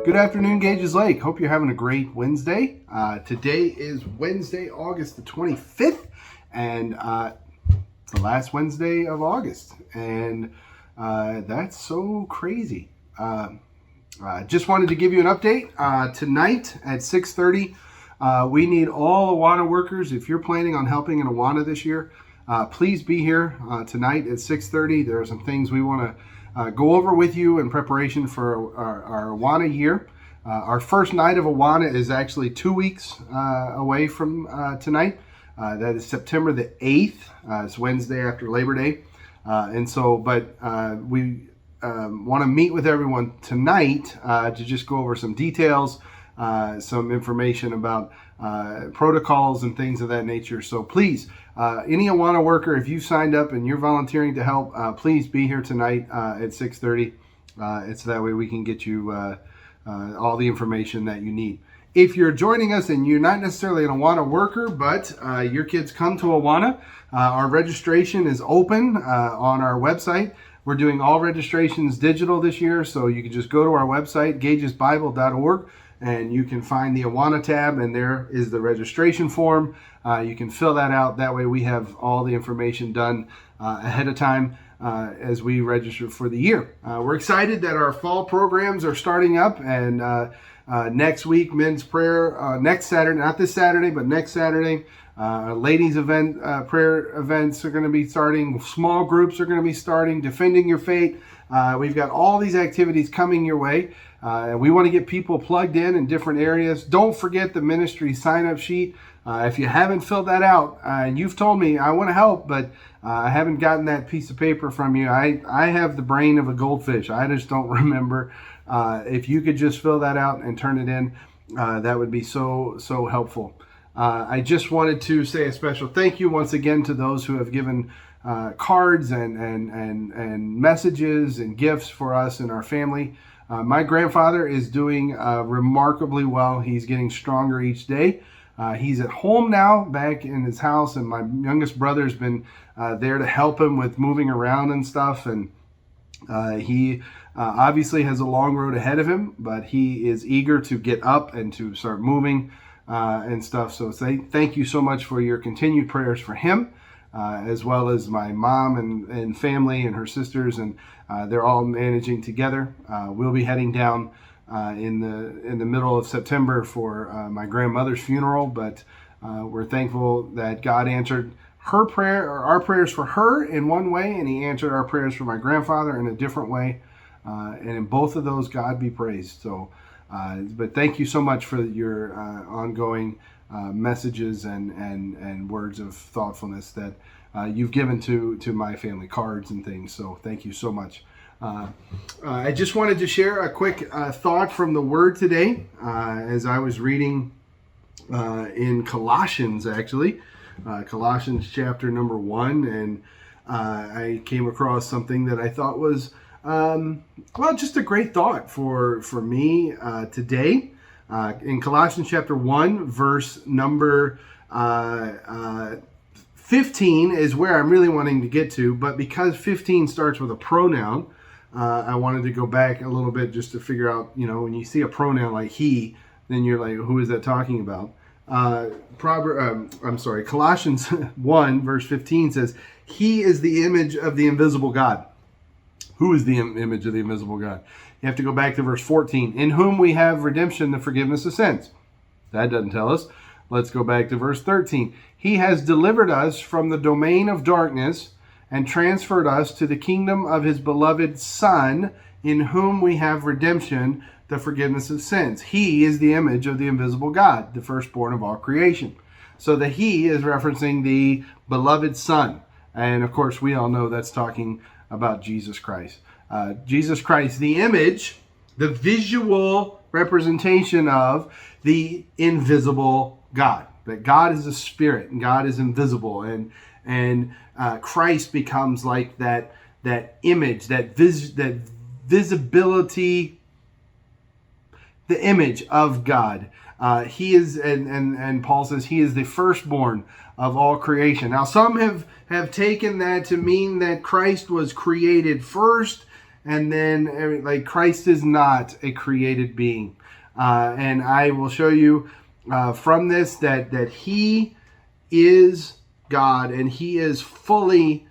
Good afternoon, Gages Lake. Hope you're having a great Wednesday. Today is Wednesday, August the 25th, and it's the last Wednesday of August, and that's so crazy. Just wanted to give you an update. Tonight at 6:30, we need all Awana workers. If you're planning on helping in Awana this year, please be here tonight at 6:30. There are some things we want to go over with you in preparation for our Awana year. Our first night of Awana is actually 2 weeks away from tonight. That is September the 8th. It's Wednesday after Labor Day. We want to meet with everyone tonight to just go over some details, some information about protocols and things of that nature. So please, any Awana worker, if you've signed up and you're volunteering to help, please be here tonight at 6:30. It's that way we can get you all the information that you need. If you're joining us and you're not necessarily an Awana worker, but your kids come to Awana, our registration is open on our website. We're doing all registrations digital this year, so you can just go to our website, gagesbible.org, and you can find the Awana tab, and there is the registration form. You can fill that out. That way we have all the information done ahead of time as we register for the year. We're excited that our fall programs are starting up, and next week, men's prayer, next Saturday, not this Saturday, but next Saturday, ladies event, prayer events are going to be starting. Small groups are going to be starting. Defending your faith. We've got all these activities coming your way. And we want to get people plugged in different areas. Don't forget the ministry sign-up sheet. If you haven't filled that out, and you've told me, I want to help, but I haven't gotten that piece of paper from you. I have the brain of a goldfish. I just don't remember. If you could just fill that out and turn it in, that would be so helpful. I just wanted to say a special thank you once again to those who have given cards and messages and gifts for us and our family. My grandfather is doing remarkably well. He's getting stronger each day. He's at home now, back in his house, and my youngest brother's been there to help him with moving around and stuff. And he obviously has a long road ahead of him, but he is eager to get up and to start moving and stuff. So thank you so much for your continued prayers for him, as well as my mom and family and her sisters, and they're all managing together. We'll be heading down in the middle of September for my grandmother's funeral, but we're thankful that God answered her prayer, or our prayers for her in one way, and he answered our prayers for my grandfather in a different way. And in both of those, God be praised. So, but thank you so much for your ongoing messages and words of thoughtfulness that you've given to my family, cards and things. So thank you so much. I just wanted to share a quick thought from the Word today as I was reading in Colossians, actually. Colossians chapter number 1, and I came across something that I thought was just a great thought for me today. In Colossians chapter 1, verse number 15 is where I'm really wanting to get to, but because 15 starts with a pronoun, I wanted to go back a little bit just to figure out, when you see a pronoun like he, then you're like, who is that talking about? Colossians 1 verse 15 says, he is the image of the invisible God. Who is the image of the invisible God? You have to go back to verse 14. In whom we have redemption, the forgiveness of sins. That doesn't tell us. Let's go back to verse 13. He has delivered us from the domain of darkness and transferred us to the kingdom of his beloved Son, in whom we have redemption, the forgiveness of sins. He is the image of the invisible God, the firstborn of all creation. So the he is referencing the beloved Son. And of course, we all know that's talking about Jesus Christ. Jesus Christ, the image, the visual representation of the invisible God. That God is a spirit and God is invisible. And Christ becomes like that image, that visibility, the image of God. He is, and Paul says, he is the firstborn of all creation. Now, some have taken that to mean that Christ was created first and then like Christ is not a created being. And I will show you from this that he is God, and he is fully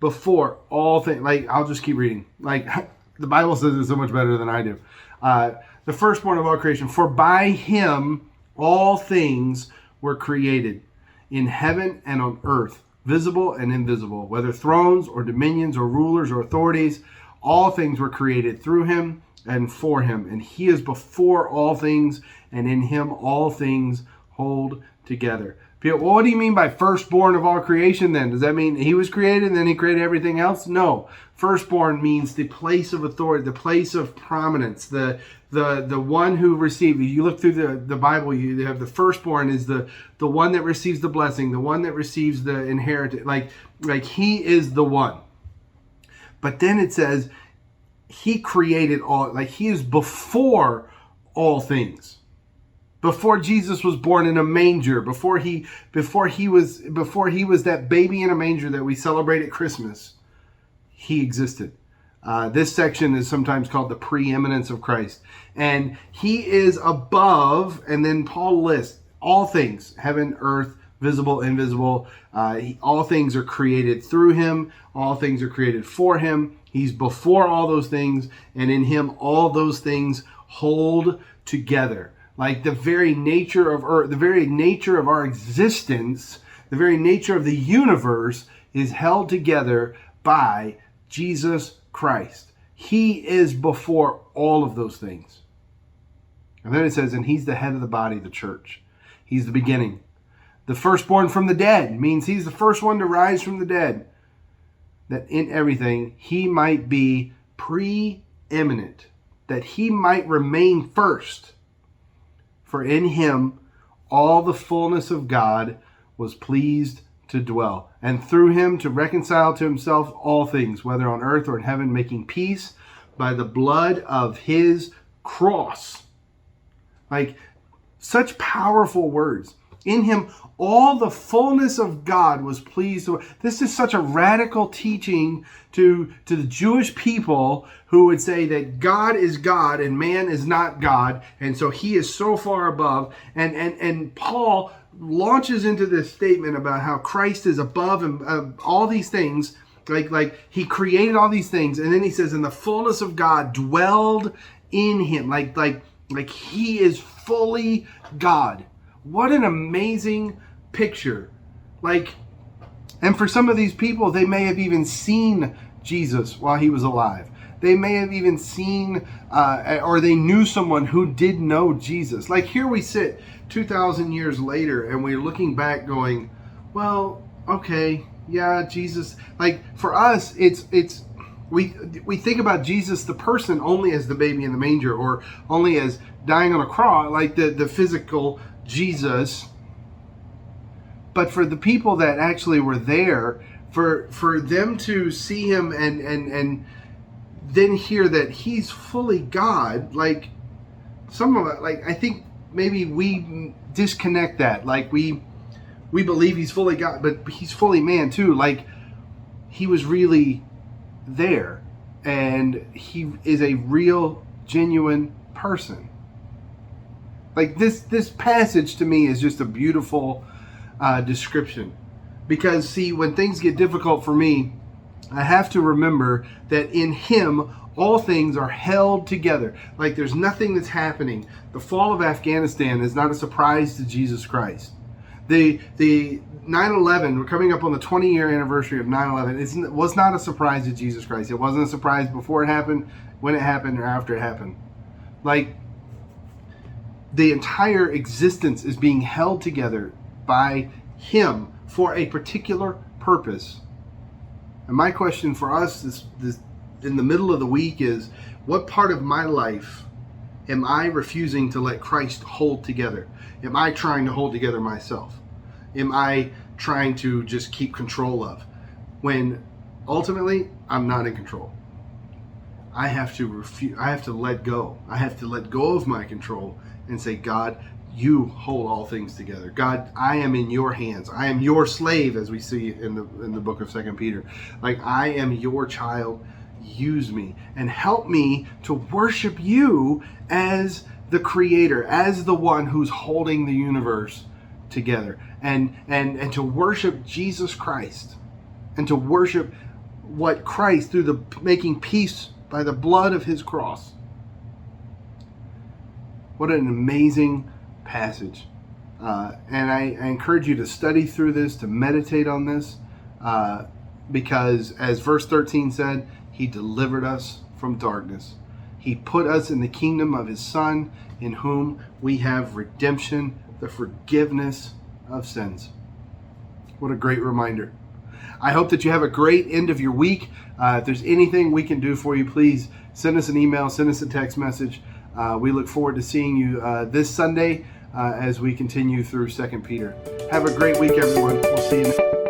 before all things. Like, I'll just keep reading. Like, the Bible says it so much better than I do. The firstborn of all creation, for by him all things were created, in heaven and on earth, visible and invisible, whether thrones or dominions or rulers or authorities. All things were created through him and for him. And he is before all things, and in him all things hold together. Well, what do you mean by firstborn of all creation then? Does that mean he was created and then he created everything else? No. Firstborn means the place of authority, the place of prominence, the one who received. You look through the Bible, you have the firstborn is the one that receives the blessing, the one that receives the inheritance. Like he is the one. But then it says he created all, like he is before all things. Before Jesus was born in a manger, before he was that baby in a manger that we celebrate at Christmas, he existed. This section is sometimes called the preeminence of Christ. And he is above, and then Paul lists all things, heaven, earth, visible, invisible. All things are created through him. All things are created for him. He's before all those things, and in him all those things hold together. Like the very nature of earth, the very nature of our existence, the very nature of the universe is held together by Jesus Christ. He is before all of those things. And then it says, and he's the head of the body, the church. He's the beginning. The firstborn from the dead means he's the first one to rise from the dead. That in everything he might be preeminent, that he might remain first. For in him all the fullness of God was pleased to dwell, and through him to reconcile to himself all things, whether on earth or in heaven, making peace by the blood of his cross. Like, such powerful words. In him all the fullness of God was pleased to. This is such a radical teaching to the Jewish people who would say that God is God and man is not God, and so he is so far above. And Paul launches into this statement about how Christ is above and all these things, like he created all these things, and then he says, "And the fullness of God dwelled in him," like he is fully God. What an amazing picture. And for some of these people, they may have even seen Jesus while he was alive. They may have even seen, or they knew someone who did know Jesus. Like, here we sit 2,000 years later, and we're looking back going, well, okay, yeah, Jesus. Like, for us, we think about Jesus, the person, only as the baby in the manger, or only as dying on a cross, like the physical Jesus. But for the people that actually were there, for them to see him and then hear that he's fully God, like some of it, like I think maybe we disconnect that. Like we believe he's fully God, but he's fully man too. Like, he was really there, and he is a real, genuine person. Like, this passage to me is just a beautiful description. Because, see, when things get difficult for me, I have to remember that in him, all things are held together. Like, there's nothing that's happening. The fall of Afghanistan is not a surprise to Jesus Christ. The 9/11, we're coming up on the 20-year anniversary of 9/11. It was not a surprise to Jesus Christ. It wasn't a surprise before it happened, when it happened, or after it happened. Like, the entire existence is being held together by him for a particular purpose. And my question for us this in the middle of the week is, what part of my life am I refusing to let Christ hold together? Am I trying to hold together myself? Am I trying to just keep control of? When ultimately, I'm not in control. I have to let go. I have to let go of my control and say, God, you hold all things together. God, I am in your hands. I am your slave, as we see in the book of 2 Peter. Like, I am your child. use me and help me to worship you as the creator, as the one who's holding the universe together, and to worship Jesus Christ, and to worship what Christ, through the making peace by the blood of his cross. What an amazing passage. And I encourage you to study through this, to meditate on this, because as verse 13 said, he delivered us from darkness. He put us in the kingdom of his Son, in whom we have redemption, the forgiveness of sins. What a great reminder. I hope that you have a great end of your week. If there's anything we can do for you, please send us an email, send us a text message. We look forward to seeing you this Sunday as we continue through 2 Peter. Have a great week, everyone. We'll see you next.